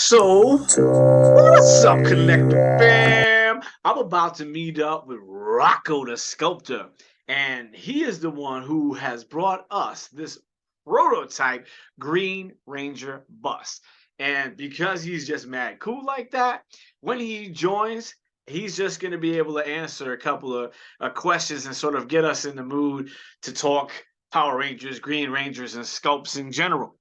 So, what's up, Connector fam? I'm about to meet up with Rocco the Sculptor, and he is the one who has brought us this prototype Green Ranger bus. And because he's just mad cool like that, when he joins, he's just going to be able to answer a couple of questions and sort of get us in the mood to talk Power Rangers, Green Rangers, and sculpts in general.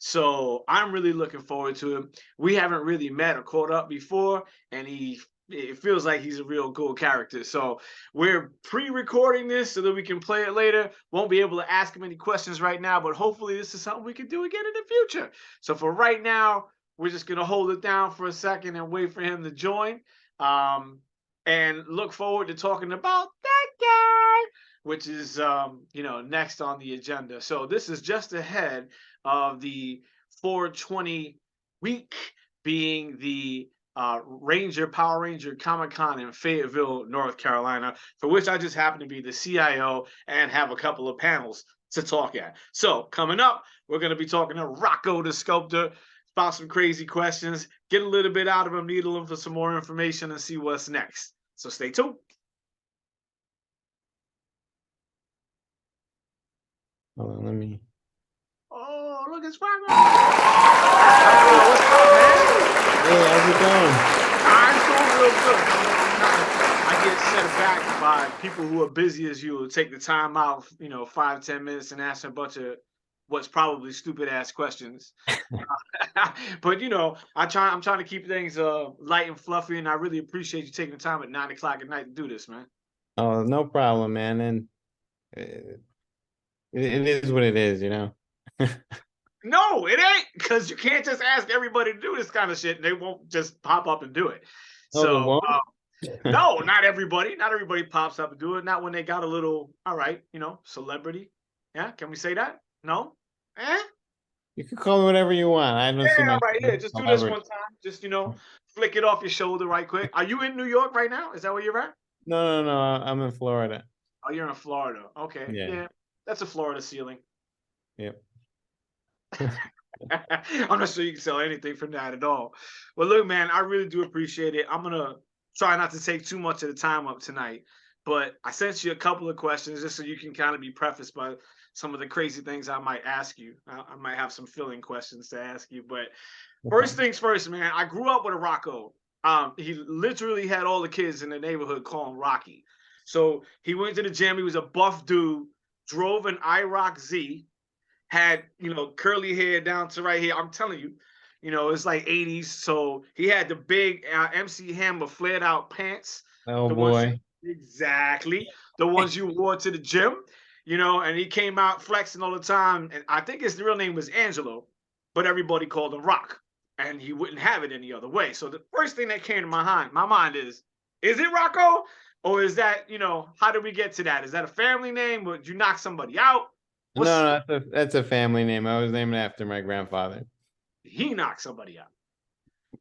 So I'm really looking forward to it. We haven't really met or caught up before, and it feels like he's a real cool character. So we're pre-recording this so that we can play it later. Won't be able to ask him any questions right now, but hopefully this is something we can do again in the future. So for right now, we're just gonna hold it down for a second and wait for him to join. Um, and look forward to talking about that guy, which is next on the agenda. So this is just ahead of the 420 week, being the Power Ranger Comic Con in Fayetteville, North Carolina, for which I just happen to be the CIO and have a couple of panels to talk at. So coming up, we're going to be talking to Rocco the Sculptor about some crazy questions, get a little bit out of him, needle him for some more information, and see what's next. So stay tuned. Hold on, let me. Oh, look, it's Rocco. What's up, man? Hey, how's it going? I'm doing real good. I get set back by people who are busy as you, who take the time out, 5-10 minutes and ask a bunch of what's probably stupid ass questions. But I'm trying to keep things light and fluffy, and I really appreciate you taking the time at 9 o'clock at night to do this, man. Oh, no problem, man. And it is what it is, No, it ain't, because you can't just ask everybody to do this kind of shit and they won't just pop up and do it. Oh, they So won't? no, not everybody. Not everybody pops up and do it. Not when they got a little, all right, celebrity. Yeah, can we say that? No? Eh? You can call me whatever you want. I don't see Yeah, all my right, yeah. Just do this one celebrity. time. Just, flick it off your shoulder right quick. Are you in New York right now? Is that where you're at? No, I'm in Florida. Oh, you're in Florida. Okay. Yeah. Yeah. That's a Florida ceiling. Yep. I'm not sure you can sell anything from that at all. Well, look, man, I really do appreciate it. I'm gonna try not to take too much of the time up tonight, but I sent you a couple of questions just so you can kind of be prefaced by some of the crazy things I might ask you. I might have some filling questions to ask you, but first things first, man. I grew up with a Rocco. He literally had all the kids in the neighborhood call him Rocky. So he went to the gym. He was a buff dude. Drove an IROC Z, had curly hair down to right here. I'm telling you, it's like 80s. So he had the big MC Hammer flared out pants, Oh the ones boy. exactly the ones you wore to the gym, and he came out flexing all the time. And I think his real name was Angelo, but everybody called him Rock, and he wouldn't have it any other way. So the first thing that came to my mind is it Rocco? Or is that, how did we get to that? Is that a family name? Would you knock somebody out? No, that's a family name. I was named after my grandfather. He knocked somebody out.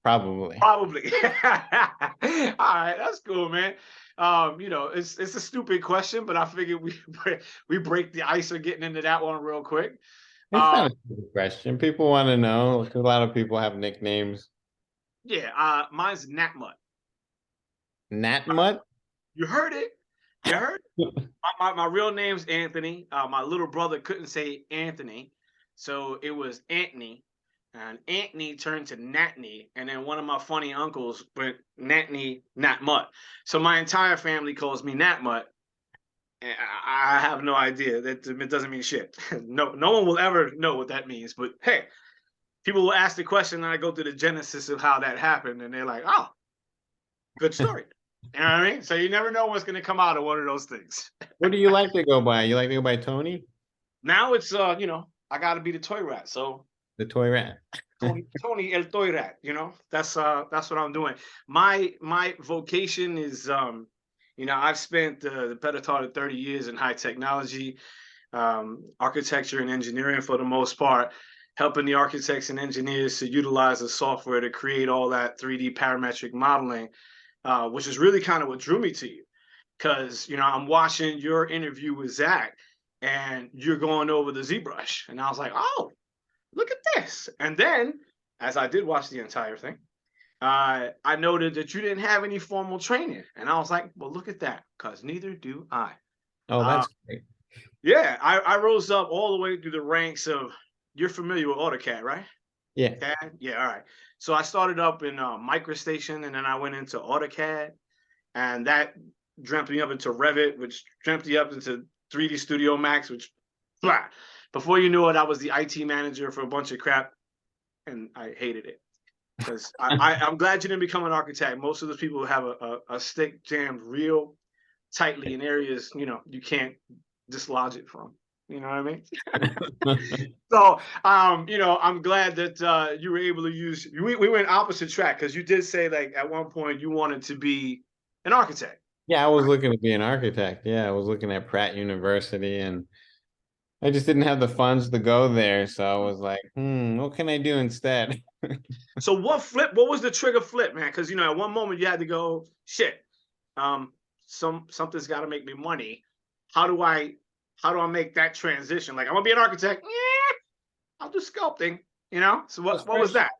Probably. Probably. All right, that's cool, man. It's a stupid question, but I figured we break the ice of getting into that one real quick. It's not a stupid question. People want to know. A lot of people have nicknames. Yeah, mine's Natmut. Natmut? You heard it. You heard it. My real name's Anthony. My little brother couldn't say Anthony, so it was Anthony. And Anthony turned to Natney, and then one of my funny uncles went Natney, Natmut. So my entire family calls me Natmut. And I have no idea. That it doesn't mean shit. No one will ever know what that means. But hey, people will ask the question, and I go through the genesis of how that happened, and they're like, "Oh, good story." You know what I mean? So you never know what's going to come out of one of those things. What do you like to go by? You like to go by Tony? Now it's I got to be the toy rat. So The toy rat. Tony El Toy Rat, that's what I'm doing. My vocation is I've spent the better part of 30 years in high technology, architecture and engineering for the most part, helping the architects and engineers to utilize the software to create all that 3D parametric modeling, which is really kind of what drew me to you. Because I'm watching your interview with Zach, and you're going over the ZBrush, and I was like, oh, look at this. And then as I did watch the entire thing, I noted that you didn't have any formal training, and I was like, well, look at that, because neither do I. Oh, Uh, that's great. yeah, I rose up all the way through the ranks of. You're familiar with AutoCAD, right? Yeah. CAD, yeah, all right. So I started up in MicroStation, and then I went into AutoCAD, and that dreamt me up into Revit, which dreamt me up into 3D Studio Max, which blah. Before you knew it, I was the IT manager for a bunch of crap, and I hated it because I'm glad you didn't become an architect. Most of those people have a stick jammed real tightly in areas you can't dislodge it from. You know what I mean? So, I'm glad that you were able to use. We went opposite track because you did say like at one point you wanted to be an architect. Yeah, I was looking to be an architect. Yeah, I was looking at Pratt University, and I just didn't have the funds to go there. So I was like, what can I do instead? So what flip? What was the trigger flip, man? Because at one moment you had to go, shit. Um, something's got to make me money. How do I how do I make that transition? Like I'm gonna be an architect. Yeah, I'll do sculpting. So I was what was fresh. that?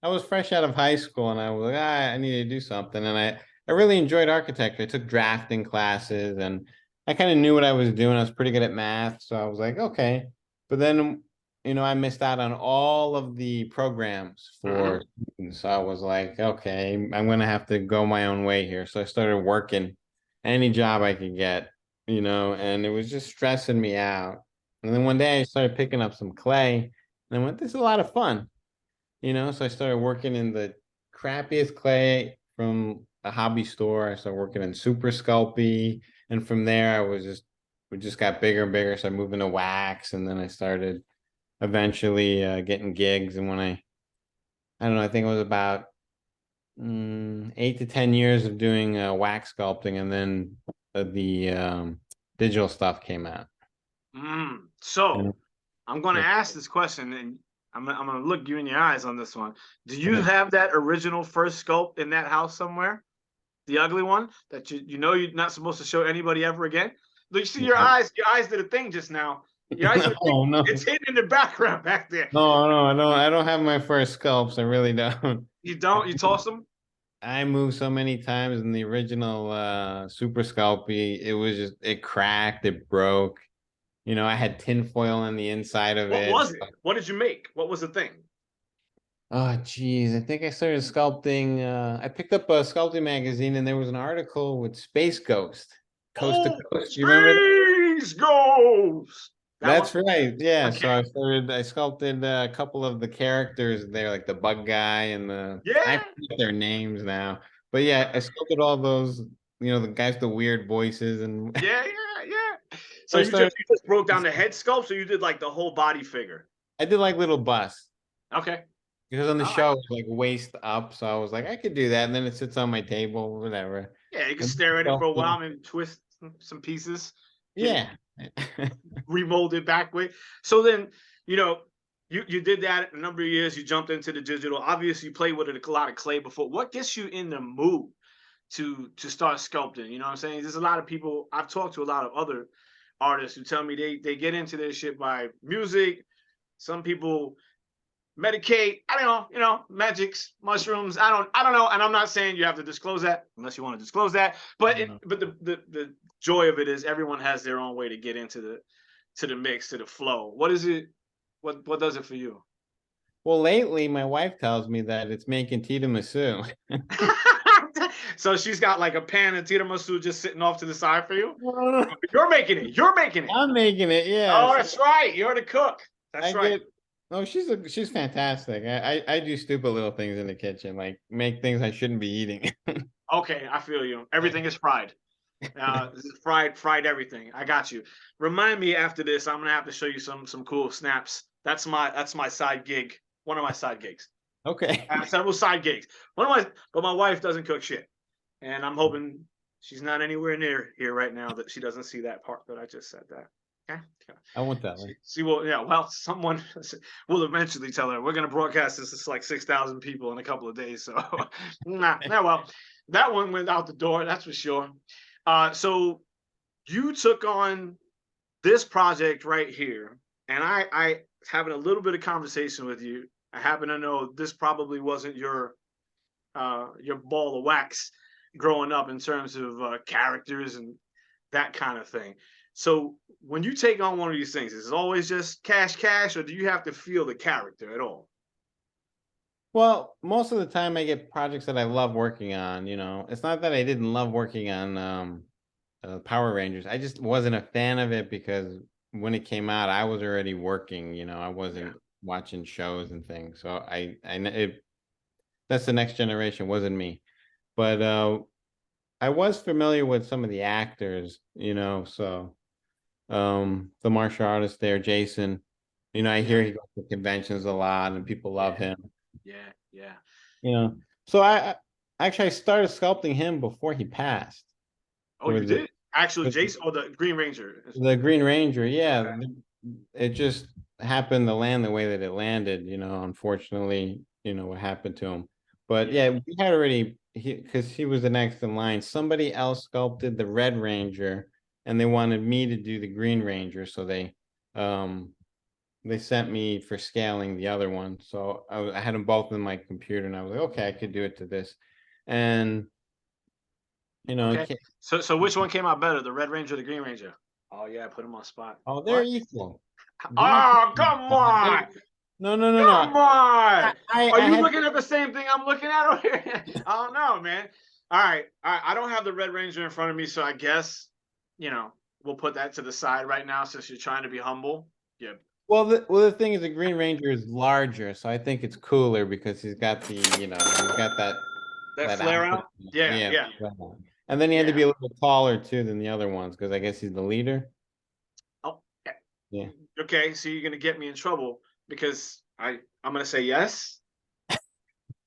I was fresh out of high school, and I was like, I need to do something. And I really enjoyed architecture. I took drafting classes, and I kind of knew what I was doing. I was pretty good at math, so I was like, okay. But then, I missed out on all of the programs Mm-hmm. for students. So I was like, okay, I'm gonna have to go my own way here. So I started working any job I could get, and it was just stressing me out. And then one day I started picking up some clay, and I went, this is a lot of fun. So I started working in the crappiest clay from a hobby store. I started working in super sculpey, and from there we just got bigger and bigger. So I moved into wax, and then I started eventually getting gigs. And when I don't know, I think it was about 8 to 10 years of doing wax sculpting, and then the digital stuff came out. So And I'm going to yeah, ask this question, and I'm going to look you in your eyes on this one. Do you okay. have that original first sculpt in that house somewhere? The ugly one that you're not supposed to show anybody ever again? Look, you see your No, eyes. Your eyes did a thing just now. Your eyes did a thing. no, It's no. hidden in the background back there. No, I don't have my first sculpts. I really don't. You don't. You toss them. I moved so many times in the original Super Sculpey. It cracked, it broke. I had tinfoil on the inside of What it. was it? What did you make? What was the thing? Oh geez, I think I started sculpting. I picked up a sculpting magazine, and there was an article with Space Ghost, Coast to Oh, Coast. You remember that? space ghost. That one. That's right. Yeah. Okay. So I sculpted a couple of the characters there, like the bug guy and I Yeah. forget their names now. But yeah, I sculpted all those, the guys with the weird voices, and Yeah. Yeah. Yeah. So I you just started, you just broke down the head sculpt, or you did like the whole body figure. I did like little busts Okay. because on the All right. show it was like waist up. So I was like, I could do that. And then it sits on my table, whatever. Yeah, you can And stare at it for a while and twist some pieces, get it yeah. remolded back with. So then, you know, you did that a number of years. You jumped into the digital. Obviously, you played with it a lot of clay before. What gets you in the mood to start sculpting? You know what I'm saying? There's a lot of people. I've talked to a lot of other artists who tell me they get into this shit by music. Some people medicate. I don't know, magics, mushrooms. I don't know. And I'm not saying you have to disclose that unless you want to disclose that. But the joy of it is everyone has their own way to get into the mix, to the flow. What is it? What does it for you? Well, lately my wife tells me that it's making tiramisu. So she's got like a pan of tiramisu just sitting off to the side for you. You're making it. You're making it. I'm making it, Oh, yes. that's right. You're the cook. I That's right. get oh, she's fantastic. I do stupid little things in the kitchen, like make things I shouldn't be eating. Okay, I feel you. Everything is fried. This is fried everything. I got you. Remind me after this. I'm gonna have to show you some cool snaps. That's my side gig. One of my side gigs. Okay. I have several side gigs. But my wife doesn't cook shit, and I'm hoping she's not anywhere near here right now that she doesn't see that part that I just said that. Okay. I won't tell her. See, well, yeah, well, someone will eventually tell her we're going to broadcast this to like 6,000 people in a couple of days. So, well, that one went out the door, that's for sure. So you took on this project right here, and I having a little bit of conversation with you. I happen to know this probably wasn't your ball of wax growing up in terms of characters and that kind of thing. So when you take on one of these things, is it always just cash, or do you have to feel the character at all? Well, most of the time I get projects that I love working on, It's not that I didn't love working on Power Rangers. I just wasn't a fan of it because when it came out, I was already working, I Yeah. wasn't watching shows and things. So that's the next generation, wasn't me. But I was familiar with some of the actors, so the martial artist there, Jason, I Yeah. hear he goes to conventions a lot and people love Yeah. him. Yeah. Yeah. You know. So I started sculpting him before he passed Oh, for you the did? Actually, for Jason or the Green Ranger? the Green Ranger. Okay. Yeah, it just happened to land the way that it landed. Unfortunately, what happened to him. But Yeah. yeah, we had already because he was the next in line. Somebody else sculpted the Red Ranger, and they wanted me to do the Green Ranger, so um they sent me for scaling the other one. So I had them both in my computer, and I was like, okay, I could do it to this. And it Okay. came, So which one came out better, the Red Ranger or the Green Ranger? Oh yeah, I put him on spot. oh, they're What? equal. They're equal. Oh, come on. No, no, no, no. Come on. Are I you had looking at the same thing I'm looking at over here? I don't know, man. All right. All right. I don't have the Red Ranger in front of me, so I guess, we'll put that to the side right now since you're trying to be humble. Yeah. well, the thing is, the Green Ranger is larger, so I think it's cooler because he's got That that flare outfit. out? Yeah, Yeah. yeah, And then he had to yeah. be a little taller too than the other ones because I guess he's the leader. Oh, Yeah. okay. So you're gonna get me in trouble because I'm gonna say yes.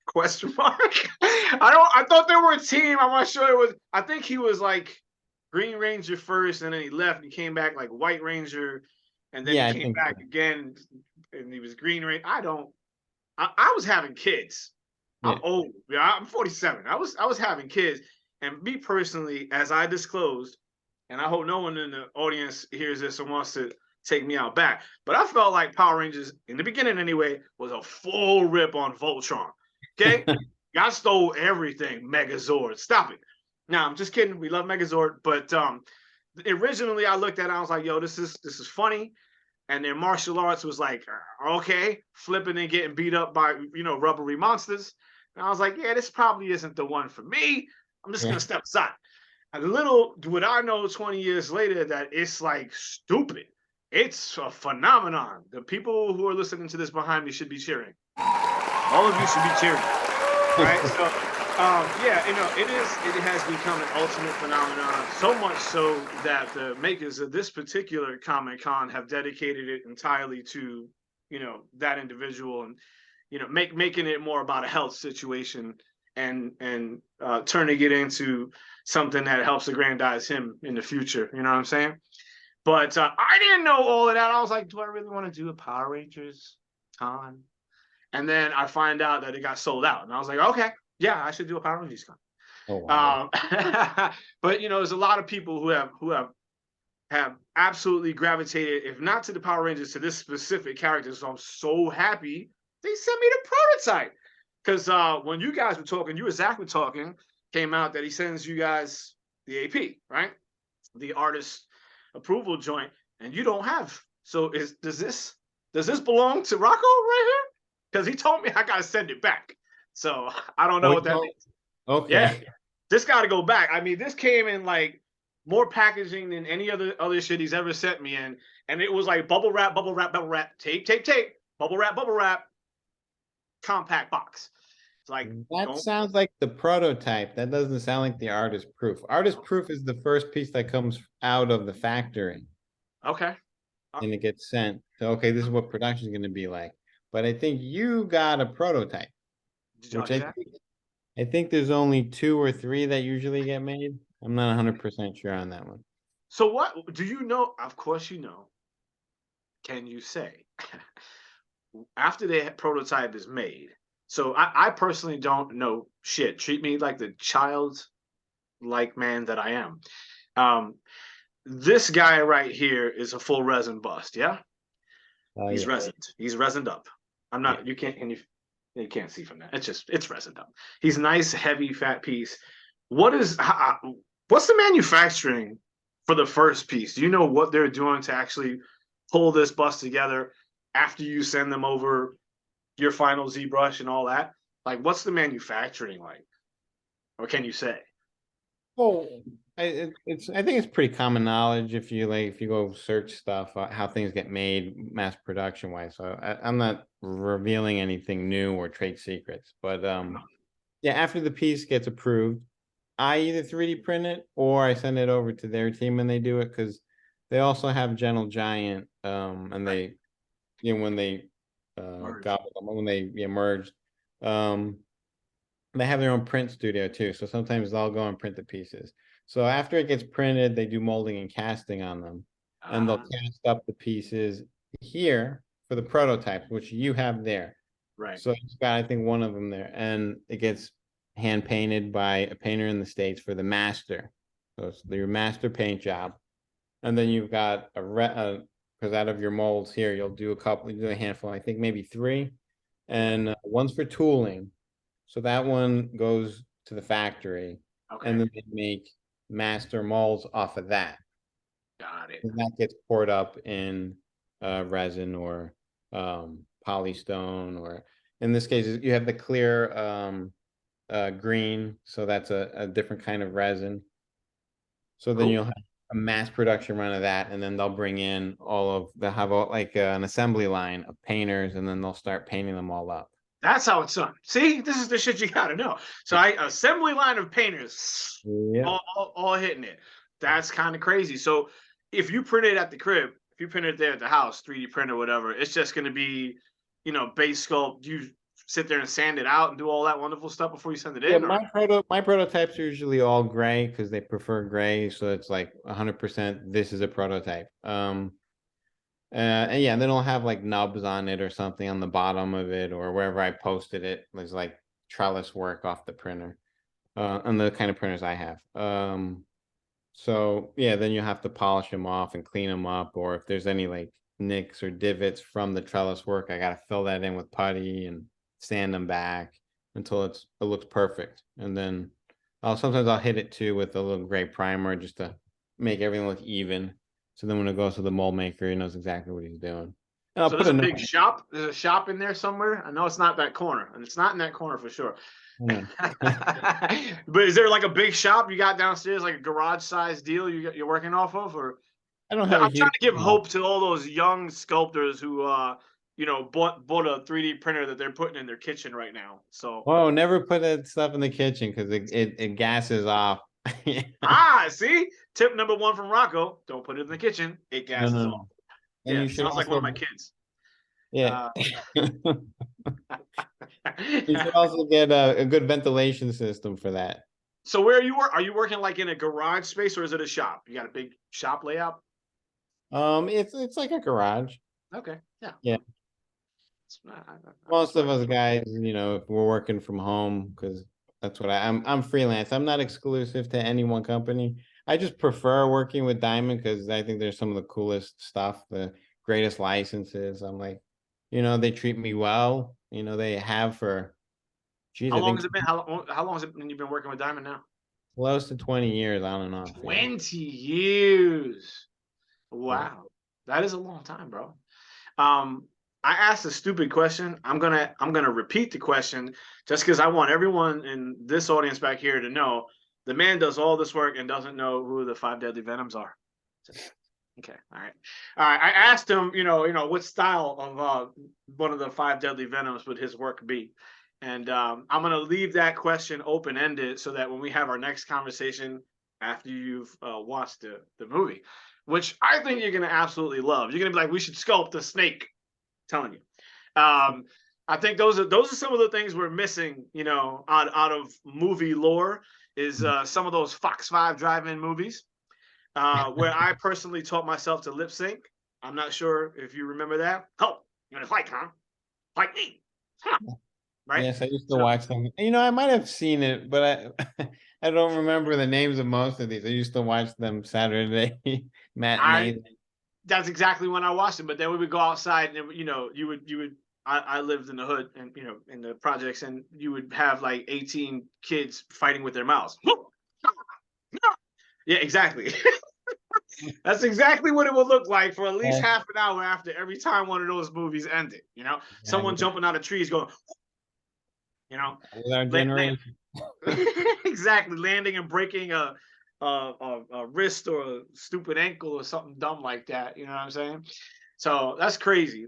Question mark. I thought they were a team. I'm not sure it was. I think he was like Green Ranger first, and then he left. And he came back like White Ranger, and then he Yeah, I came think back so. again, and he was Green Ranger. I don't. I was having kids. I'm Yeah. old. Yeah, I'm 47. I was having kids, and me personally, as I disclosed, and I hope no one in the audience hears this and wants to take me out back, but I felt like Power Rangers in the beginning anyway was a full rip on Voltron. Okay, y'all stole everything, Megazord. Stop it. Now I'm just kidding. We love Megazord, but originally I looked at it, I was like, yo, this is funny. And then martial arts was like, okay, flipping and getting beat up by rubbery monsters. And I was like, yeah, this probably isn't the one for me. I'm just Yeah. gonna step aside. A little would I know 20 years later that it's like stupid. It's a phenomenon. The people who are listening to this behind me should be cheering. All of you should be cheering. All right. So yeah, it has become an ultimate phenomenon, so much so that the makers of this particular Comic Con have dedicated it entirely to, that individual, and making it more about a health situation, and turning it into something that helps aggrandize him in the future. You know what I'm saying? But I didn't know all of that. I was like, do I really want to do a Power Rangers con? And then I find out that it got sold out, and I was like, okay, yeah, I should do a Power Rangers con. Oh wow. But there's a lot of people who have absolutely gravitated, if not to the Power Rangers, to this specific character. So I'm so happy they sent me the prototype. Because when you guys were talking, you and Zach were talking, came out that he sends you guys the AP, right? The artist approval joint, and you don't have. So does this belong to Rocco right here? Because he told me I gotta send it back. So I don't know Oh, what that means. Yeah, okay. this got to go back. I mean, this came in like more packaging than any other shit he's ever sent me in, and it was like bubble wrap, tape, bubble wrap, compact box. It's like, That don't. sounds like the prototype. That doesn't sound like the artist proof. Artist proof is the first piece that comes out of the factory Okay. and it gets sent. So, okay, this is what production is going to be like. But I think you got a prototype, Did y'all which hear that? I think there's only two or three that usually get made. I'm not 100% sure on that one. So what do you know? Of course you know. Can you say after the prototype is made? So I personally don't know shit. Treat me like the child like man that I am. Um, this guy right here is a full resin bust. Yeah, he's Yeah. resined. He's resined up. I'm Yeah. not. You can't. And you can't see from that. It's resin though. He's nice, heavy, fat piece. What is what's the manufacturing for the first piece? Do you know what they're doing to actually pull this bust together after you send them over your final ZBrush and all that? Like, what's the manufacturing like, or can you say? Well, I think it's pretty common knowledge if you go search stuff how things get made mass production wise. So I'm not revealing anything new or trade secrets, but yeah, after the piece gets approved, I either 3D print it or I send it over to their team and they do it because they also have Gentle Giant, and Right. they, when they Merge. got when they merged, um, they have their own print studio too. So sometimes they'll go and print the pieces. So after it gets printed, they do molding and casting on them, and they'll Uh, cast up the pieces here for the prototypes, which you have there. right. So it's got, I think, one of them there, and it gets hand painted by a painter in the States for the master. So it's your master paint job, and then you've got because out of your molds here, you do a handful, I think maybe three, Yeah. and one's for tooling. So that one goes to the factory, and Okay. then they make master molds off of that. Got it. And that gets poured up in resin or polystone, or in this case, you have the clear green. So that's a different kind of resin. So then Cool. you'll have a mass production run of that, and then they'll have like an assembly line of painters, and then they'll start painting them all up. That's how it's done. See, this is the shit you gotta know. So I assembly line of painters, Yeah. all hitting it. That's kind of crazy. So if you print it at the crib, if you print it there at the house, 3D print or whatever, it's just gonna be, base sculpt. You sit there and sand it out and do all that wonderful stuff before you send it Yeah, in, or my prototypes are usually all gray because they prefer gray, so it's like 100% this is a prototype. And yeah, then I'll have like nubs on it or something on the bottom of it or wherever I posted it. There's like trellis work off the printer, and the kind of printers I have. So yeah, then you have to polish them off and clean them up, or if there's any like nicks or divots from the trellis work, I gotta fill that in with putty and sand them back until it looks perfect. And then I'll hit it too with a little gray primer just to make everything look even. So then when it goes to the mold maker, he knows exactly what he's doing. And I'll so put there's a a note. big shop. There's a shop in there somewhere. I know it's not that corner, and it's not in that corner for sure. But is there like a big shop you got downstairs, like a garage size deal you're working off of, or I don't have a I'm trying huge to give shop. hope to all those young sculptors who bought a 3D printer that they're putting in their kitchen right now. So Oh, never put that stuff in the kitchen because it gases off. see, tip number one from Rocco: don't put it in the kitchen. It No, gases no, off. no. And Yeah, you should sounds like one of my also, kids. yeah. Uh, You should also get a good ventilation system for that. so where are you work? Are you working like in a garage space or is it a shop? You got a big shop layout? It's like a garage. Okay, yeah. Yeah. I'm Most of sorry. us guys, if we're working from home, because that's what I'm freelance. I'm not exclusive to any one company. I just prefer working with Diamond because I think there's some of the coolest stuff, the greatest licenses. I'm like, they treat me well. They have for, geez, How I long think has it been? How long has it been you've been working with Diamond now? close to 20 years on and off. Yeah. 20 years. Yeah. Wow. That is a long time, bro. Um, I asked a stupid question. I'm gonna repeat the question just because I want everyone in this audience back here to know the man does all this work and doesn't know who the five deadly venoms are. Okay, all right. All right. I asked him, what style of one of the five deadly venoms would his work be? And I'm gonna leave that question open ended so that when we have our next conversation after you've watched the movie, which I think you're gonna absolutely love, you're gonna be like, we should sculpt a snake. I'm telling you. I think those are some of the things we're missing, out of movie lore is some of those Fox 5 drive-in movies where I personally taught myself to lip sync. I'm not sure if you remember that. Oh, you're gonna fight, huh? Fight me, huh? Right. Yes, I used to So watch them. I might have seen it, but I I don't remember the names of most of these. I used to watch them Saturday I matinees. that's exactly when I watched it. But then we would go outside, and you would I lived in the hood and in the projects, and you would have like 18 kids fighting with their mouths. Yeah, exactly. That's exactly what it would look like for at least Yeah, half an hour after every time one of those movies ended. Someone exactly. jumping out of trees going, you know, With our la- generation. exactly, landing and breaking a wrist or a stupid ankle or something dumb like that. You know what I'm saying? So that's crazy.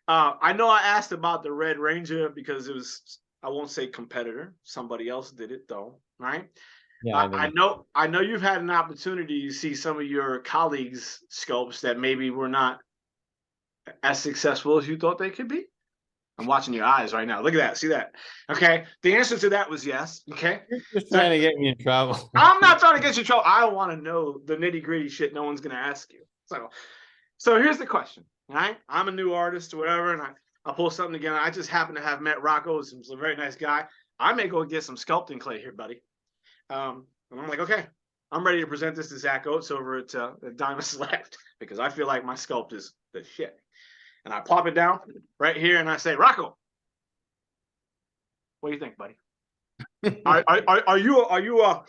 I know I asked about the Red Ranger because it was, I won't say competitor. Somebody else did it though, right? Yeah, I, I I didn't. know I know you've had an opportunity to see some of your colleagues' sculpts that maybe were not as successful as you thought they could be. I'm watching your eyes right now. Look at that. See that? Okay. The answer to that was yes. Okay. You're just So trying to get me in trouble. I'm not trying to get you in trouble. I want to know the nitty gritty shit no one's gonna ask you. So here's the question. All right. I'm a new artist or whatever, and I pull something together. I just happen to have met Rocco. He's a very nice guy. I may go get some sculpting clay here, buddy. And I'm like, okay, I'm ready to present this to Zach Oates over at Diamond Select because I feel like my sculpt is the shit. And I pop it down right here and I say, Rocco, what do you think, buddy? Are you a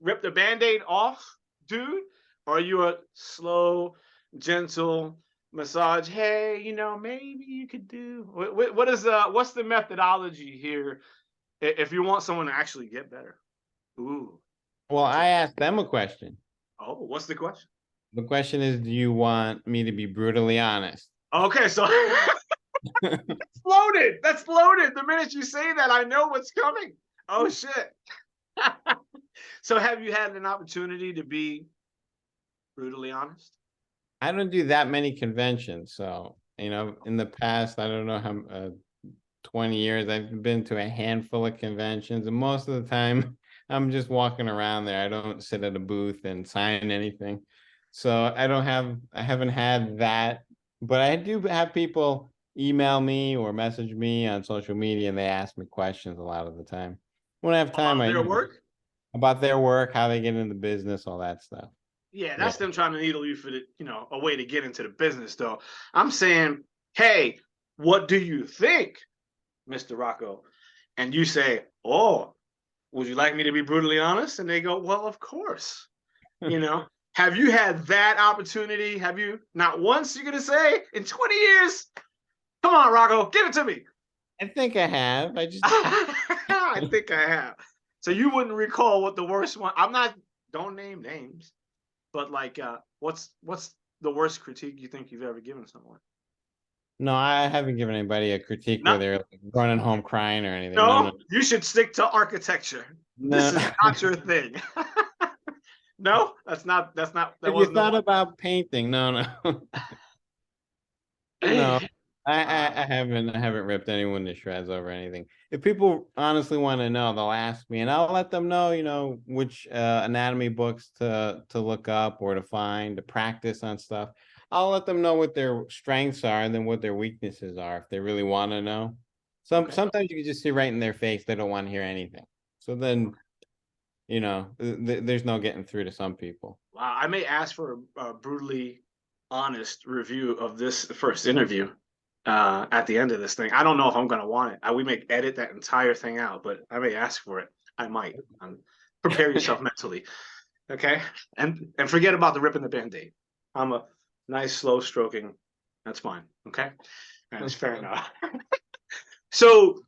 rip the band-aid off, dude? Or are you a slow, gentle massage? Hey, maybe you could do what's the methodology here if you want someone to actually get better? Ooh, Well, that's a I asked them a question. oh, what's the question? The question is, do you want me to be brutally honest? Okay, so loaded. That's loaded. The minute you say that, I know what's coming. Oh shit. So have you had an opportunity to be brutally honest? I don't do that many conventions, so in the past, I don't know how 20 years, I've been to a handful of conventions, and most of the time, I'm just walking around there. I don't sit at a booth and sign anything, so I haven't had that, but I do have people email me or message me on social media, and they ask me questions a lot of the time. When I have time, About I their work? about their work, how they get into business, all that stuff. Yeah, Yeah. that's them trying to needle you for a way to get into the business though. I'm saying, hey, what do you think, Mr. Rocco? And you say, oh, would you like me to be brutally honest? And they go, well, of course. You know, have you had that opportunity? Have you not once you're gonna say in 20 years? Come on, Rocco, give it to me. I think I have. I just I think I have. So you wouldn't recall what the worst one. I'm not. Don't name names, but like, what's the worst critique you think you've ever given someone? no, I haven't given anybody a critique where No, they're like running home crying or anything. No, no, no. You should stick to architecture. This no. is not your thing. No, that's not. That's not. That Have you wasn't the thought one. about painting? No, no, no. I haven't ripped anyone to shreds over anything. If people honestly want to know, they'll ask me, and I'll let them know, which anatomy books to look up or to find to practice on stuff. I'll let them know what their strengths are and then what their weaknesses are if they really want to know. Okay. Sometimes you can just see right in their face they don't want to hear anything. So then, Okay. there's no getting through to some people. Wow. I may ask for a brutally honest review of this first interview at the end of this thing. I don't know if I'm going to want it. We may edit that entire thing out, but I may ask for it. I might. Prepare yourself mentally. Okay. And forget about the ripping the band-aid. I'm a nice, slow stroking. That's fine. Okay. That's fair enough. So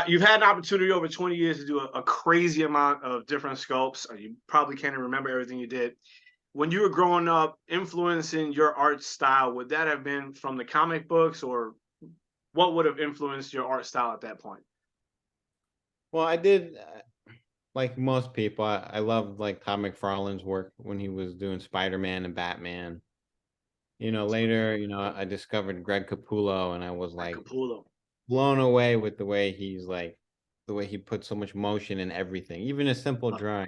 you've had an opportunity over 20 years to do a crazy amount of different sculpts. You probably can't even remember everything you did. When you were growing up, influencing your art style, would that have been from the comic books, or what would have influenced your art style at that point? Well, I did, like most people, I loved like Todd McFarlane's work when he was doing Spider-Man and Batman. Later, I discovered Greg Capullo and I was Like like Capullo. blown away with the way he put so much motion in everything, even a simple Oh, drawing.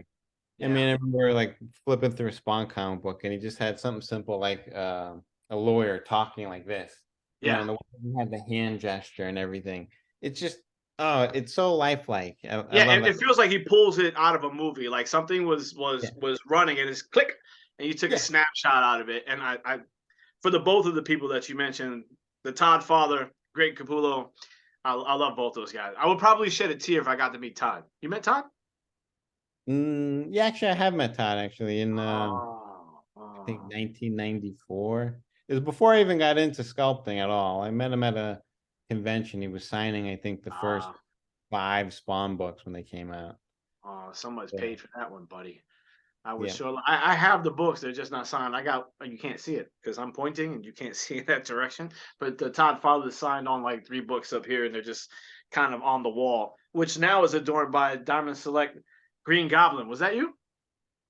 I yeah. mean, I remember like flipping through a Spawn comic book and he just had something simple like a lawyer talking like this, Yeah. and the way he had the hand gesture and everything. It's just, oh, it's so lifelike. I Yeah, love that. it feels like he pulls it out of a movie. Like something was Yeah. was was running and it's click, and you took a Yeah. snapshot out of it. And I for the both of the people that you mentioned, the Todd father, Greg Capullo, I love both those guys. I would probably shed a tear if I got to meet Todd. You met Todd? Yeah, actually, I have met Todd actually in Oh, I think oh, 1994. It was before I even got into sculpting at all. I met him at a convention. He was signing, I think, the first ah, 5 Spawn books when they came out. oh, someone's Yeah, paid for that one, buddy. I would yeah. sure. I have the books. They're just not signed. I got. You can't see it because I'm pointing and you can't see in that direction. But the Todd Father signed on like 3 books up here, and they're just kind of on the wall, which now is adorned by Diamond Select Green Goblin. Was that you?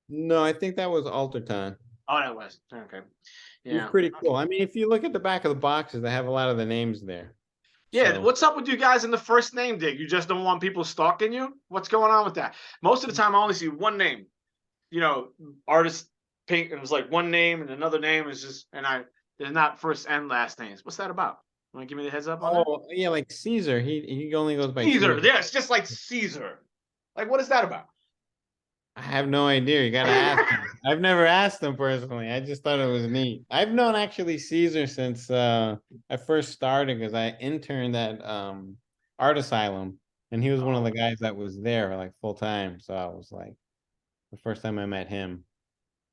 No, I think that was Alterton. Oh, that was okay. It was Yeah, pretty cool. I mean, if you look at the back of the boxes, they have a lot of the names there. yeah. So What's up with you guys in the first name dig? You just don't want people stalking you? What's going on with that? Most of the time, I only see one name. You know, artist pink, and it was like one name and another name is just, and I there's not first and last names. What's that about? Want to give me the heads up on that? oh yeah, like Caesar. He only goes by Caesar. Caesar. Yeah, it's just like Caesar. Like, what is that about? I have no idea. You gotta ask him. I've never asked him personally. I just thought it was neat. I've known actually Caesar since I first started because I interned at Art Asylum, and he was one of the Oh, guys that was there like full time. So I was like the first time I met him.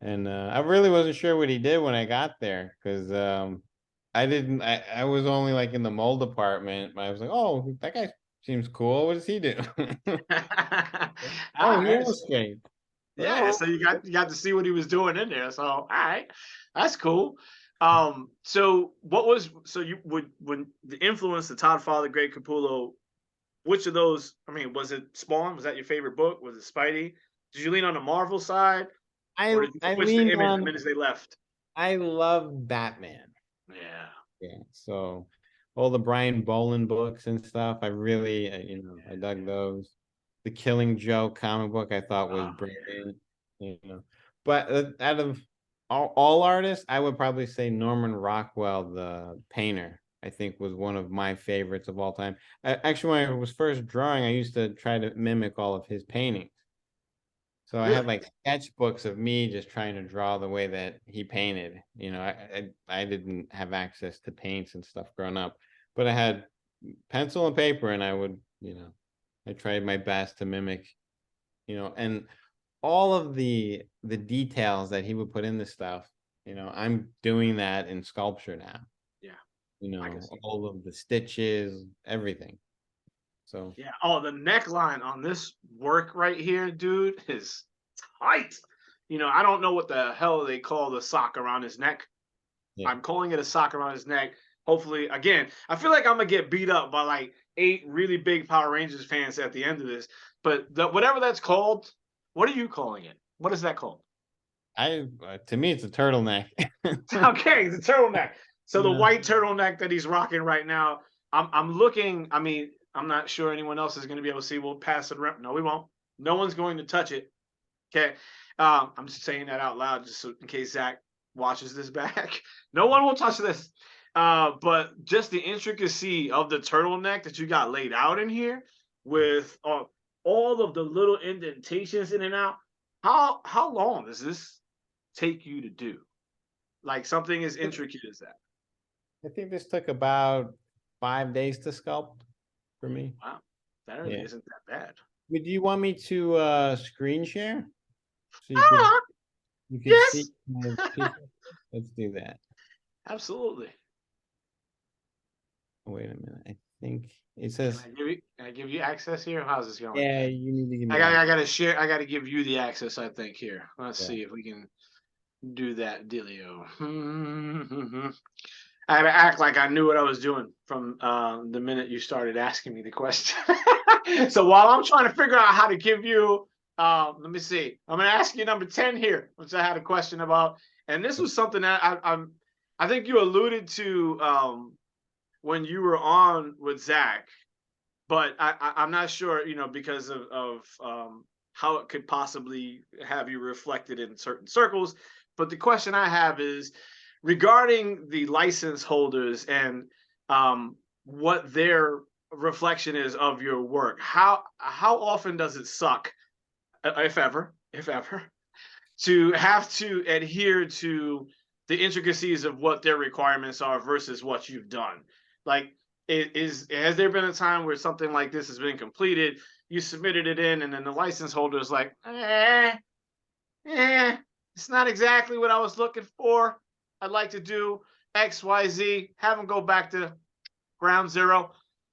And I really wasn't sure what he did when I got there because I was only like in the mold department. I was like, oh, that guy seems cool. What does he do? Oh, all he right. illustrates. Like, Yeah, oh, so you got to see what he was doing in there. So, all right, that's cool. So what was so you would when the influence the Todd Father, Greg Capullo, which of those? I mean, was it Spawn? Was that your favorite book? Was it Spidey? Did you lean on the Marvel side, or did you I switch to leaned Image the on. minute they left? I love Batman. Yeah, Yeah, so all the Brian Boland books and stuff, I really, I yeah, dug those. The Killing Joke comic book I thought was oh, brilliant, you know. But out of all artists, I would probably say Norman Rockwell, the painter, I think was one of my favorites of all time. Actually, when I was first drawing, I used to try to mimic all of his paintings. So I had really? like sketchbooks of me just trying to draw the way that he painted. I didn't have access to paints and stuff growing up, but I had pencil and paper, and I would, I tried my best to mimic, and all of the details that he would put in the stuff. I'm doing that in sculpture now. Yeah, I can see. All of the stitches, everything. So Yeah. Oh, the neckline on this work right here, dude, is tight. I don't know what the hell they call the sock around his neck. yeah. I'm calling it a sock around his neck. Hopefully, again, I feel like I'm gonna get beat up by like 8 really big Power Rangers fans at the end of this. But whatever that's called, what are you calling it? What is that called? To me, it's a turtleneck. Okay, the turtleneck. So the Yeah. white turtleneck that he's rocking right now. I'm looking. I mean, I'm not sure anyone else is going to be able to see. We'll pass it around. No, we won't. No one's going to touch it. Okay. I'm just saying that out loud, just so in case Zach watches this back. No one will touch this. But just the intricacy of the turtleneck that you got laid out in here, with all of the little indentations in and out. How long does this take you to do? Like something as intricate as that. I think this took about 5 days to sculpt for me. Wow, that really Yeah. isn't that bad. Would you want me to screen share so Ah, you could see yes, my piece? Let's do that. absolutely. Wait a minute. I think it Can says, I give you? Can I give you access here? How's this going? yeah, you need to give I me got. I access. got to share. I got to give you the access. I think here. Let's Yeah. see if we can do that, dealio. I had to act like I knew what I was doing from the minute you started asking me the question. So while I'm trying to figure out how to give you, let me see. I'm going to ask you number 10 here, which I had a question about, and this was something that I think you alluded to when you were on with Zach, but I'm not sure, because of how it could possibly have you reflected in certain circles. But the question I have is regarding the license holders and what their reflection is of your work. How often does it suck, if ever, to have to adhere to the intricacies of what their requirements are versus what you've done? Like, has there been a time where something like this has been completed, you submitted it in, and then the license holder is like, it's not exactly what I was looking for. I'd like to do XYZ, have them go back to ground zero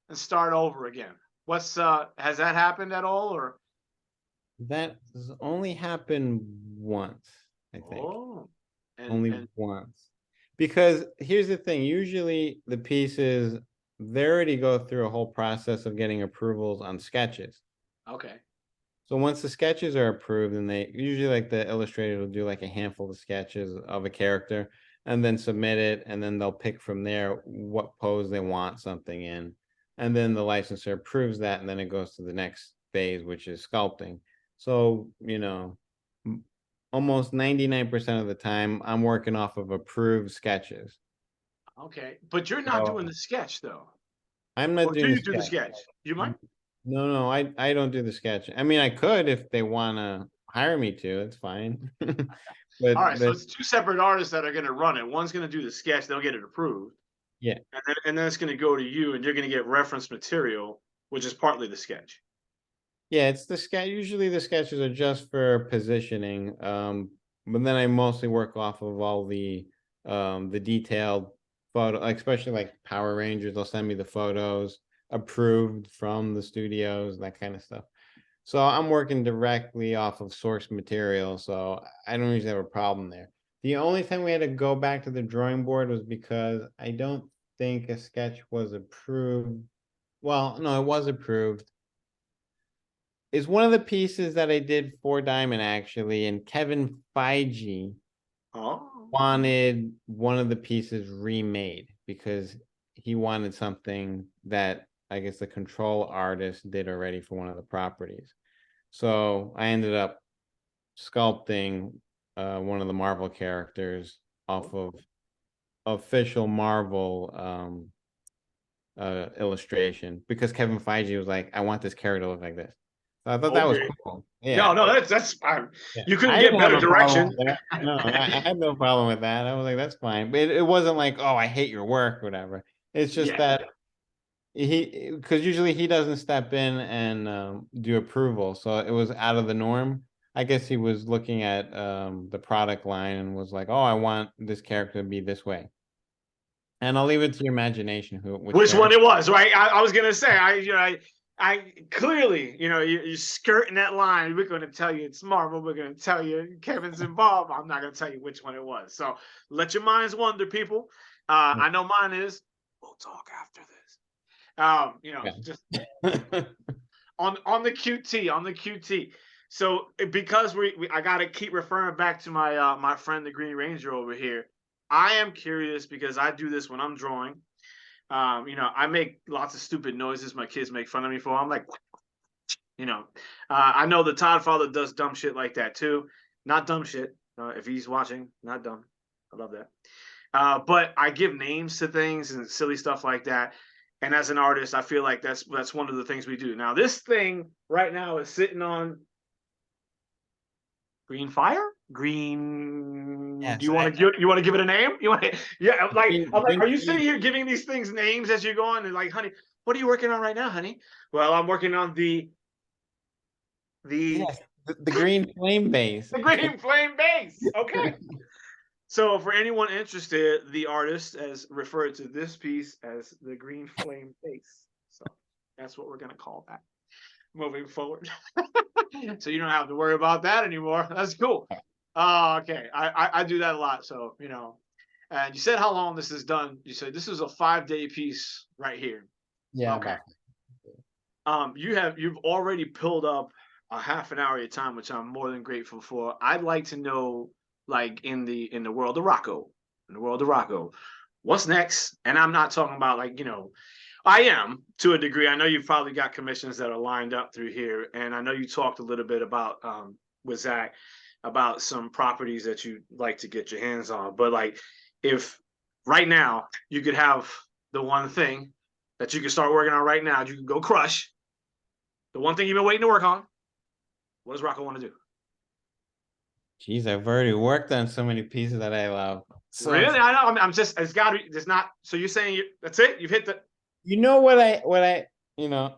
and start over again. What's has that happened at all, or? That has only happened once, I think. Oh, Only and once. Because here's the thing, usually the pieces, they already go through a whole process of getting approvals on sketches. okay. So once the sketches are approved, and they usually, like, the illustrator will do like a handful of sketches of a character and then submit it, and then they'll pick from there what pose they want something in. And then the licensor approves that, and then it goes to the next phase, which is sculpting. So, almost 99% of the time I'm working off of approved sketches. Okay, but you're not doing So the sketch though, I'm not or do doing the you do the sketch. sketch? You might. No, no, I don't do the sketch. I mean, I could if they want to hire me to. It's fine. All But right, so but it's two separate artists that are going to run it. One's going to do the sketch; they'll get it approved, yeah, and then it's going to go to you, and you're going to get reference material, which is partly the sketch. yeah, it's the sketch. Usually the sketches are just for positioning. But then I mostly work off of all the detailed photo, like, especially like Power Rangers. They'll send me the photos approved from the studios, that kind of stuff. So I'm working directly off of source material, so I don't usually have a problem there. The only time we had to go back to the drawing board was because I don't think a sketch was approved. Well, no, it was approved. It's one of the pieces that I did for Diamond, actually, and Kevin Feige Oh, wanted one of the pieces remade because he wanted something that I guess the control artist did already for one of the properties. So I ended up sculpting one of the Marvel characters off of official Marvel illustration because Kevin Feige was like, I want this character to look like this. So I thought that was okay. cool. No, Yeah. no, that's fine. Yeah. You couldn't I get didn't have better a problem direction. with that. No, I had no problem with that. I was like, that's fine. But it wasn't like, oh, I hate your work, or whatever. It's just Yeah. that because usually he doesn't step in and do approval, so it was out of the norm. I guess he was looking at the product line and was like, oh, I want this character to be this way. And I'll leave it to your imagination which Which one character. it was, right? I was gonna say, I clearly, you're skirting that line. We're gonna tell you it's Marvel. We're gonna tell you Kevin's involved. I'm not gonna tell you which one it was. So let your minds wander, people. I know mine is. We'll talk after this. Just Yeah. on the QT, on the QT. So because I gotta keep referring back to my friend the Green Ranger over here. I am curious because I do this when I'm drawing. I make lots of stupid noises my kids make fun of me for. I'm like, you know, I know the Todd father does dumb shit like that too. Not dumb shit. If he's watching, not dumb. I love that. But I give names to things and silly stuff like that. And as an artist, I feel like that's one of the things we do. Now, this thing right now is sitting on green fire. Green. Do Yes, you I, want to you want to give it a name? You want to? Yeah. I'm like, are you sitting Green, here giving these things names as you're going? And like, honey, what are you working on right now, honey? Well, I'm working on the yes, the green flame base. the green flame base. Okay. So for anyone interested, the artist has referred to this piece as the green flame base. So that's what we're gonna call that moving forward. So you don't have to worry about that anymore. That's cool. Oh, okay. I do that a lot. So and you said how long this is done. You said this is a 5-day piece right here. Yeah, Okay. about. You've already pulled up a half an hour of your time, which I'm more than grateful for. I'd like to know, like in the world of Rocco, in the world of Rocco, what's next? And I'm not talking about like I am to a degree. I know you've probably got commissions that are lined up through here, and I know you talked a little bit about with Zach about some properties that you'd like to get your hands on. But like, if right now you could have the one thing that you can start working on right now, you can go crush the one thing you've been waiting to work on. What does Rocco want to do? Geez, I've already worked on so many pieces that I love. So Really? I know. I'm just. It's got to be. There's not. So you're saying that's it? You've hit the. You know what I you know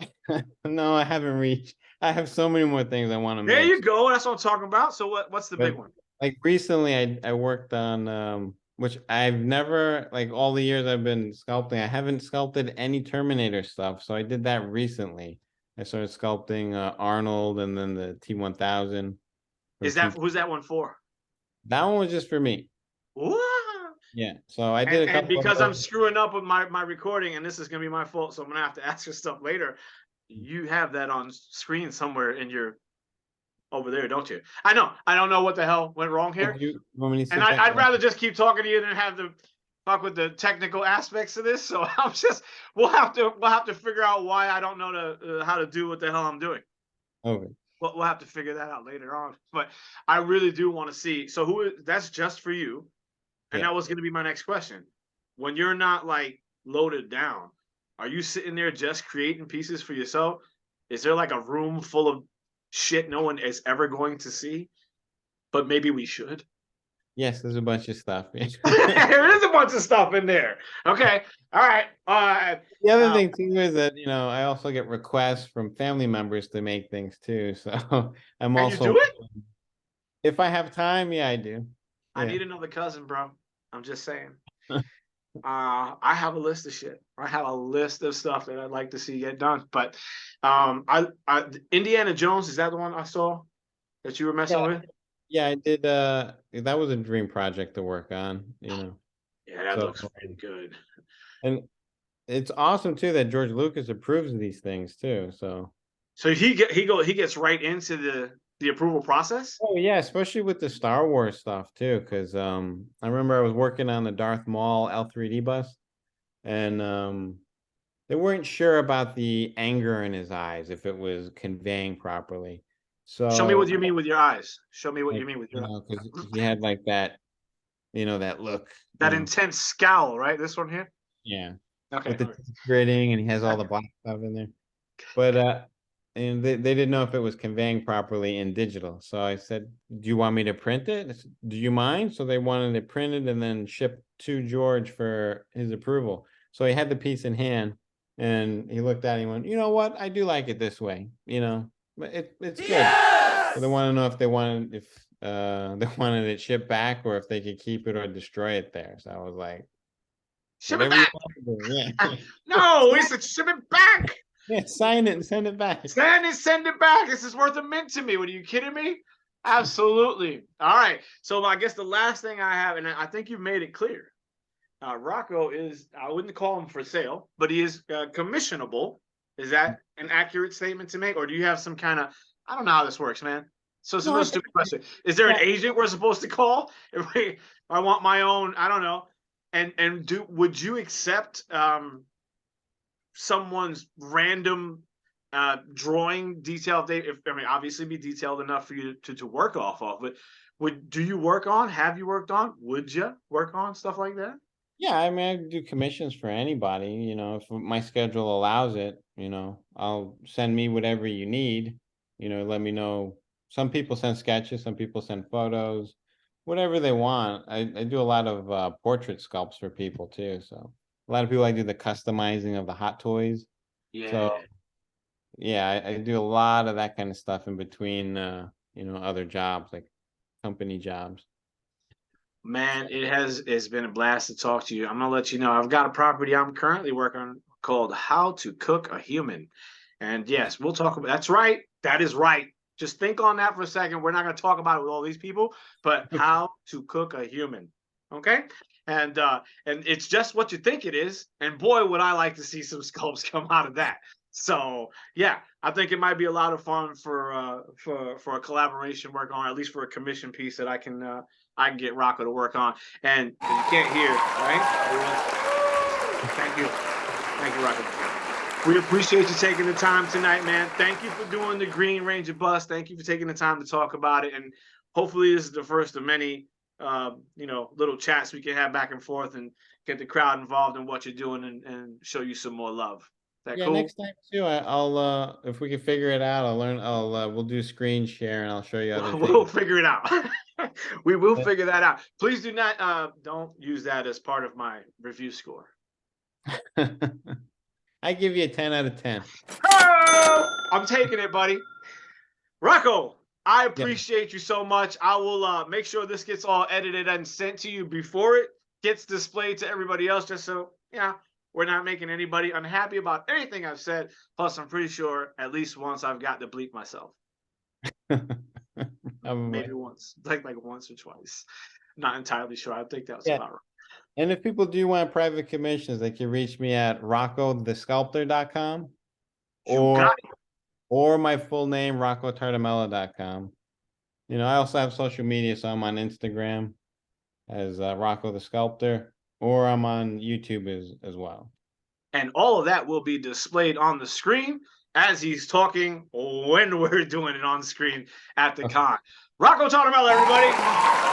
no, I haven't reached. I have so many more things I want to There make. you go. That's what I'm talking about. So what's the big But one? like recently I worked on which I've never, like all the years I've been sculpting, I haven't sculpted any Terminator stuff. So I did that recently. I started sculpting Arnold and then the T-1000 from Is T. that who's that one for? That one was just for me. What? Yeah. So I And did a couple of because I'm those. screwing up with my recording, and this is gonna be my fault, so I'm gonna have to ask you stuff later. You have that on screen somewhere in your over there, don't you? I know. I don't know what the hell went wrong Would here, you want me to and sit back? I'd rather just keep talking to you than have to fuck with the technical aspects of this. So I'm just we'll have to figure out why I don't know how to do what the hell I'm doing. Okay. We'll have to figure that out later on. But I really do want to see. So that's just for you. And Yeah. that was going to be my next question. When you're not like loaded down, are you sitting there just creating pieces for yourself? Is there like a room full of shit no one is ever going to see? But maybe we should. Yes, there's a bunch of stuff. There is a bunch of stuff in there. Okay. All right. The other Uh, thing too is that, I also get requests from family members to make things too. So I'm and you also, do it? if I have time, yeah, I do. I Yeah. need another cousin, bro. I'm just saying. I have a list of shit. I have a list of stuff that I'd like to see get done. But I Indiana Jones, is that the one I saw that you were messing Yeah. with? Yeah, I did. That was a dream project to work on. Yeah, that So, looks pretty good. and it's awesome too that George Lucas approves of these things too. So, So he gets right into the approval process. oh yeah, especially with the Star Wars stuff too, because I remember I was working on the Darth Maul L3D bus, and they weren't sure about the anger in his eyes, if it was conveying properly. Show me what So, you mean with your eyes. Show me what you like, mean with your because he had like that, that look, that intense scowl, right? This one here. yeah, Okay. with the All right. teeth gritting, and he has all the Okay. black stuff in there. But and they didn't know if it was conveying properly in digital. So I said, "Do you want me to print it? Do you mind?" So they wanted it printed and then shipped to George for his approval. So he had the piece in hand, and he looked at it and went, "You know what? I do like it this way. But it's good." So they want to know if they wanted it shipped back or if they could keep it or destroy it there. So I was like, Ship it "Whatever you back. want to do, yeah." No, he said ship it back. Yeah, sign it and send it back. Send it back. This is worth a mint to me. What are you kidding me? Absolutely. All right. So I guess the last thing I have, and I think you've made it clear. Rocco is, I wouldn't call him for sale, but he is commissionable. Is that an accurate statement to make? Or do you have some kind of, I don't know how this works, man. So it's a No, real I think stupid question. Is there an yeah, agent we're supposed to call? If I want my own, I don't know. And would you accept someone's random drawing detailed data? If, I mean, obviously be detailed enough for you to work off of, but do you work on, have you worked on, would you work on stuff like that? yeah, I mean, I do commissions for anybody, if my schedule allows it, I'll send me whatever you need, let me know. Some people send sketches, some people send photos, whatever they want. I do a lot of portrait sculpts for people too. So a lot of people, I do the customizing of the hot toys. So Yeah. yeah, I do a lot of that kind of stuff in between, other jobs, like company jobs. Man, it's been a blast to talk to you. I'm gonna let you know I've got a property I'm currently working on called How to Cook a Human. And yes, we'll talk about that's right. That is right. Just think on that for a second. We're not gonna talk about it with all these people, but how to cook a human. Okay? And it's just what you think it is. And boy, would I like to see some sculpts come out of that. So yeah, I think it might be a lot of fun for a collaboration work on, or at least for a commission piece that I can get Rocco to work on. And you can't hear, right? Thank you. Thank you, Rocco. We appreciate you taking the time tonight, man. Thank you for doing the Green Ranger bus. Thank you for taking the time to talk about it. And hopefully this is the first of many little chats we can have back and forth and get the crowd involved in what you're doing and show you some more love. Is that Yeah, cool? next time too, I'll if we can figure it out, we'll do screen share and I'll show you other We'll things. figure it out. We will figure that out. Please do not don't use that as part of my review score. I give you a 10 out of 10. Oh, I'm taking it, buddy. Rocco, I Yeah. appreciate you so much. I will make sure this gets all edited and sent to you before it gets displayed to everybody else, just so we're not making anybody unhappy about anything I've said. Plus, I'm pretty sure at least once I've got to bleep myself. Probably. Maybe once, like once or twice. Not entirely sure. I think that was Yeah. about right. And if people do want private commissions, they can reach me at roccothesculptor.com You or got it. or my full name, roccotartamella.com. You know, I also have social media, so I'm on Instagram as Rocco the Sculptor, or I'm on YouTube as well. And all of that will be displayed on the screen as he's talking when we're doing it on screen at the Okay. con. Rocco Tartamella, everybody.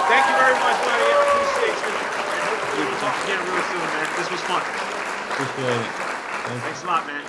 Thank you very much, buddy. I appreciate you. And hopefully we'll talk again real soon, man. This was fun. Appreciate it. Thanks a lot, man.